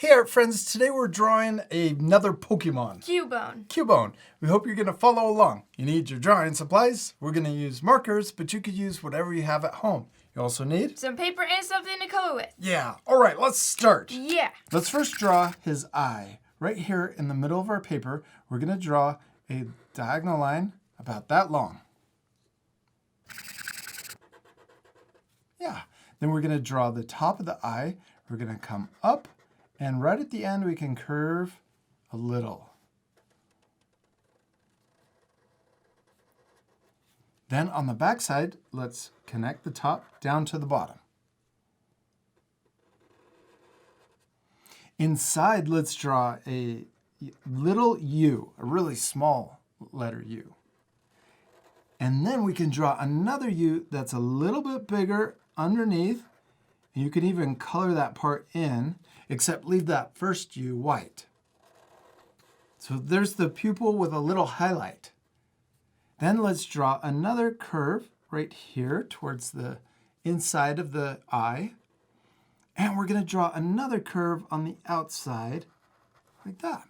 Hey art friends, today we're drawing another Pokemon. Cubone. Cubone. We hope you're going to follow along. You need your drawing supplies. We're going to use markers, but you could use whatever you have at home. You also need some paper and something to color with. Yeah. All right, let's start. Yeah. Let's first draw his eye. Right here in the middle of our paper, we're going to draw a diagonal line about that long. Yeah. Then we're going to draw the top of the eye. We're going to come up. And right at the end, we can curve a little. Then on the back side, let's connect the top down to the bottom. Inside, let's draw a little U, a really small letter U. And then we can draw another U that's a little bit bigger underneath. And you can even color that part in, except leave that first U white. So there's the pupil with a little highlight. Then let's draw another curve right here towards the inside of the eye. And we're going to draw another curve on the outside like that.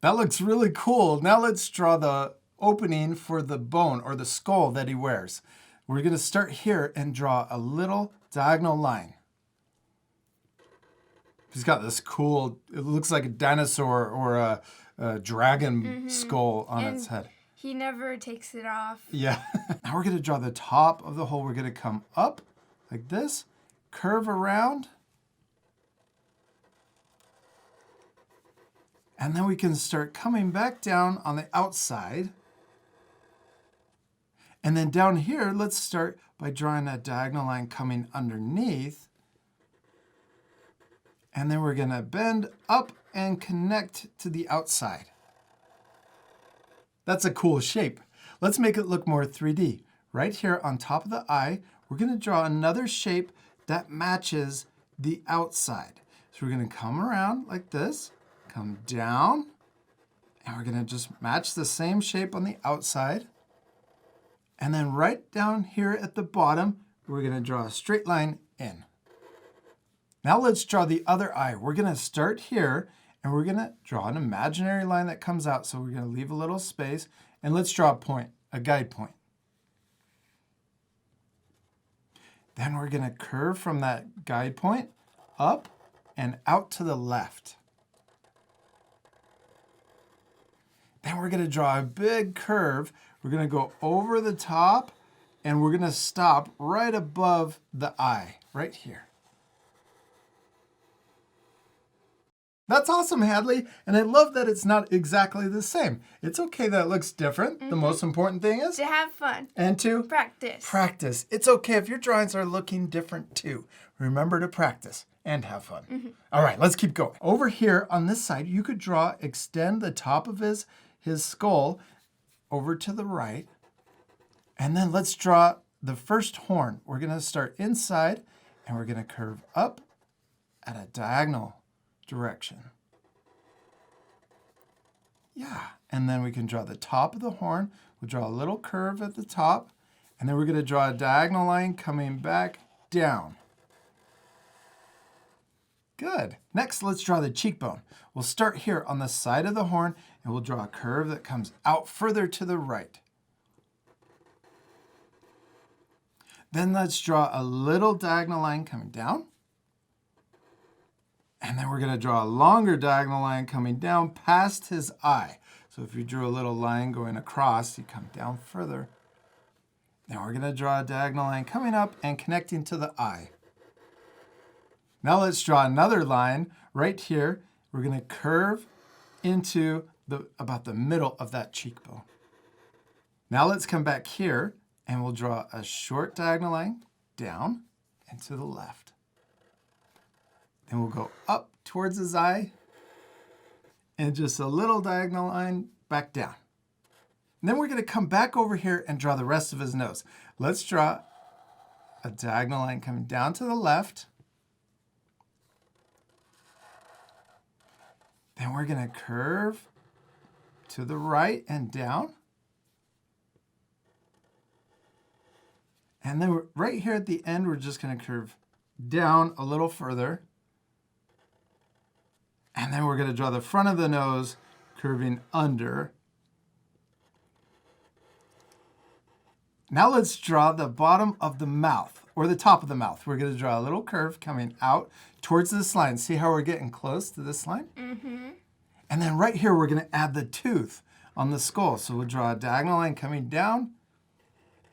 That looks really cool. Now let's draw the opening for the bone or the skull that he wears. We're going to start here and draw a little diagonal line. He's got this cool, it looks like a dinosaur or a dragon skull on its head. He never takes it off. Yeah. Now we're going to draw the top of the hole. We're going to come up like this, curve around. And then we can start coming back down on the outside. And then down here, let's start by drawing a diagonal line coming underneath. And then we're going to bend up and connect to the outside. That's a cool shape. Let's make it look more 3D. Right here on top of the eye, we're going to draw another shape that matches the outside. So we're going to come around like this, come down, and we're going to just match the same shape on the outside. And then right down here at the bottom, we're going to draw a straight line in. Now let's draw the other eye. We're going to start here, and we're going to draw an imaginary line that comes out. So we're going to leave a little space, and let's draw a point, a guide point. Then we're going to curve from that guide point up and out to the left. Then we're going to draw a big curve. We're going to go over the top, and we're going to stop right above the eye, right here. That's awesome, Hadley, and I love that it's not exactly the same. It's okay that it looks different. The most important thing is to have fun. And to practice. Practice. It's okay if your drawings are looking different too. Remember to practice and have fun. All right, let's keep going. Over here on this side, you could extend the top of his skull over to the right. And then let's draw the first horn. We're going to start inside, and we're going to curve up at a diagonal direction. Yeah, and then we can draw the top of the horn. We'll draw a little curve at the top, and then we're going to draw a diagonal line coming back down. Good. Next, let's draw the cheekbone. We'll start here on the side of the horn, and we'll draw a curve that comes out further to the right. Then let's draw a little diagonal line coming down. And then we're going to draw a longer diagonal line coming down past his eye. So if you drew a little line going across, you come down further. Now we're going to draw a diagonal line coming up and connecting to the eye. Now let's draw another line right here. We're going to curve into about the middle of that cheekbone. Now let's come back here, and we'll draw a short diagonal line down and to the left. Then we'll go up towards his eye and just a little diagonal line back down. And then we're going to come back over here and draw the rest of his nose. Let's draw a diagonal line coming down to the left. Then we're going to curve to the right and down. And then right here at the end, we're just going to curve down a little further. And then we're going to draw the front of the nose curving under. Now let's draw the bottom of the mouth, or the top of the mouth. We're going to draw a little curve coming out towards this line. See how we're getting close to this line? Mm-hmm. And then right here, we're going to add the tooth on the skull. So we'll draw a diagonal line coming down,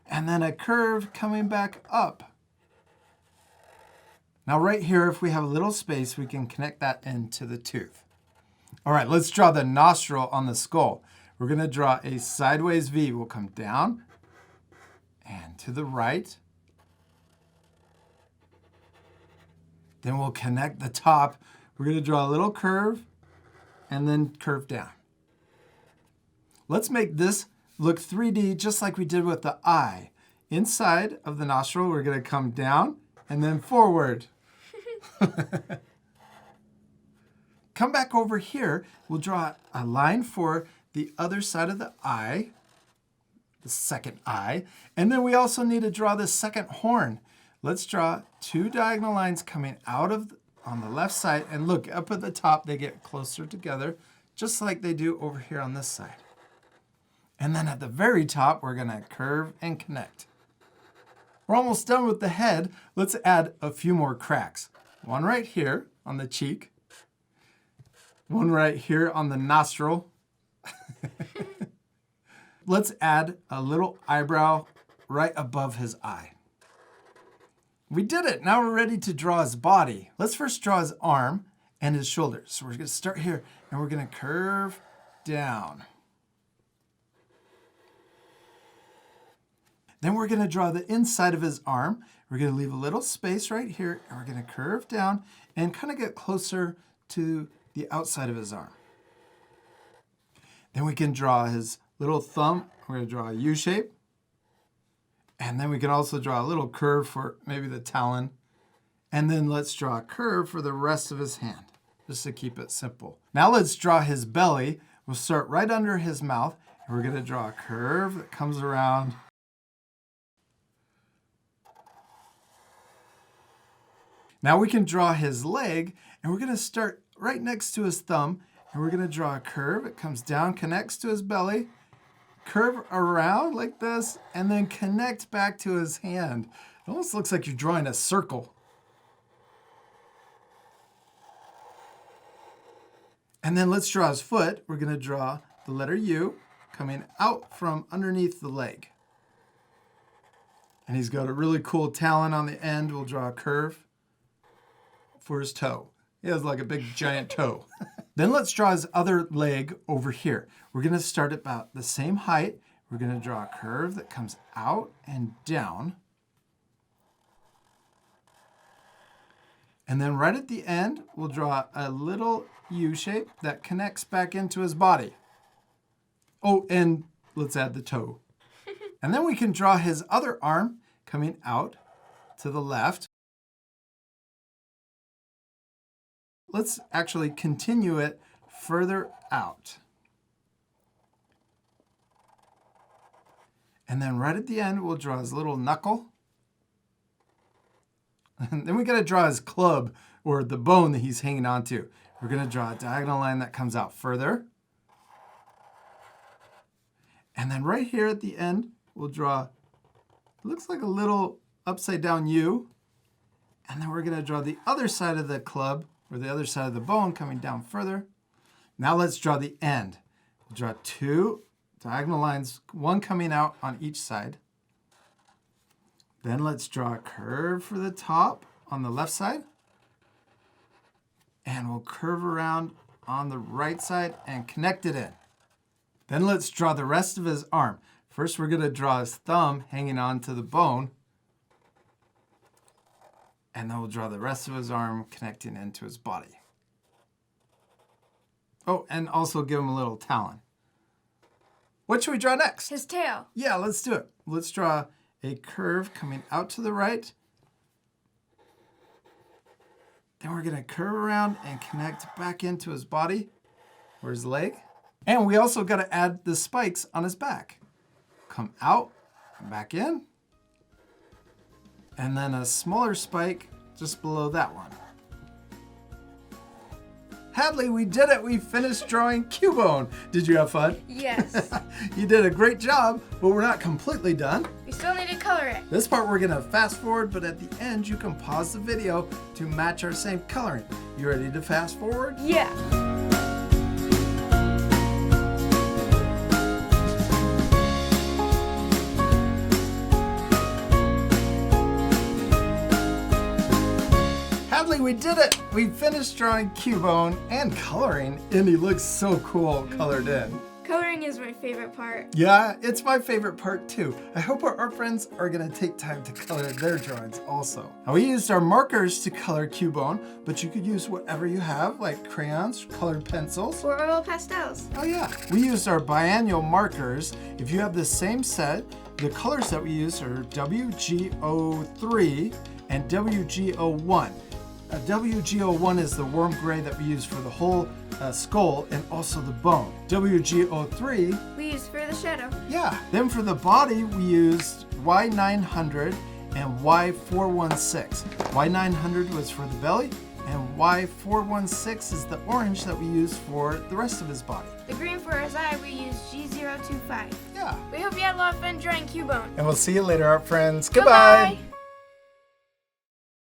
and then a curve coming back up. Now right here, if we have a little space, we can connect that into the tooth. All right, let's draw the nostril on the skull. We're going to draw a sideways V. We'll come down and to the right. Then we'll connect the top. We're going to draw a little curve and then curve down. Let's make this look 3D just like we did with the eye. Inside of the nostril, we're going to come down and then forward. Come back over here. We'll draw a line for the other side of the eye, the second eye. And then we also need to draw the second horn. Let's draw 2 diagonal lines coming out of on the left side. And look, up at the top, they get closer together, just like they do over here on this side. And then at the very top, we're going to curve and connect. We're almost done with the head. Let's add a few more cracks. One right here on the cheek. One right here on the nostril. Let's add a little eyebrow right above his eye. We did it. Now we're ready to draw his body. Let's first draw his arm and his shoulders. So we're going to start here and we're going to curve down. Then we're going to draw the inside of his arm. We're going to leave a little space right here, and we're going to curve down and kind of get closer to the outside of his arm. Then we can draw his little thumb. We're going to draw a U shape. And then we can also draw a little curve for maybe the talon. And then let's draw a curve for the rest of his hand, just to keep it simple. Now let's draw his belly. We'll start right under his mouth, and we're going to draw a curve that comes around. Now we can draw his leg, and we're going to start right next to his thumb, and we're going to draw a curve. It comes down, connects to his belly, curve around like this, and then connect back to his hand. It almost looks like you're drawing a circle. And then let's draw his foot. We're going to draw the letter U coming out from underneath the leg. And he's got a really cool talon on the end. We'll draw a curve for his toe. He has like a big giant toe. Then let's draw his other leg over here. We're going to start at about the same height. We're going to draw a curve that comes out and down. And then right at the end, we'll draw a little U shape that connects back into his body. Oh, and let's add the toe. And then we can draw his other arm coming out to the left. Let's actually continue it further out. And then right at the end, we'll draw his little knuckle. And then we got to draw his club, or the bone that he's hanging onto. We're going to draw a diagonal line that comes out further. And then right here at the end, we'll draw, it looks like a little upside down U. And then we're going to draw the other side of the club, or the other side of the bone coming down further. Now let's draw the end. We'll draw 2 diagonal lines, one coming out on each side. Then let's draw a curve for the top on the left side. And we'll curve around on the right side and connect it in. Then let's draw the rest of his arm. First, we're going to draw his thumb hanging onto the bone. And then we'll draw the rest of his arm connecting into his body. Oh, and also give him a little talon. What should we draw next? His tail. Yeah, let's do it. Let's draw a curve coming out to the right. Then we're going to curve around and connect back into his body or his leg. And we also got to add the spikes on his back. Come out, back in. And then a smaller spike just below that one. Hadley, we did it. We finished drawing Cubone. Did you have fun? Yes. You did a great job, but we're not completely done. We still need to color it. This part we're gonna fast forward, but at the end you can pause the video to match our same coloring. You ready to fast forward? Yeah. Hadley, we did it! We finished drawing Cubone and coloring, and he looks so cool colored in. Coloring is my favorite part. Yeah, it's my favorite part too. I hope our art friends are gonna take time to color their drawings also. Now we used our markers to color Cubone, but you could use whatever you have, like crayons, colored pencils. Or oil pastels. Oh yeah. We used our biannual markers. If you have the same set, the colors that we use are WGO3 and WGO1. WGO1 is the warm gray that we use for the whole skull and also the bone. WGO3, We use for the shadow. yeah. Then for the body, we used Y900 and Y416. Y900 was for the belly, and Y416 is the orange that we use for the rest of his body. The green for his eye, we use G025. Yeah. We hope you had a lot of fun drawing Cubone. And we'll see you later, art friends. Goodbye.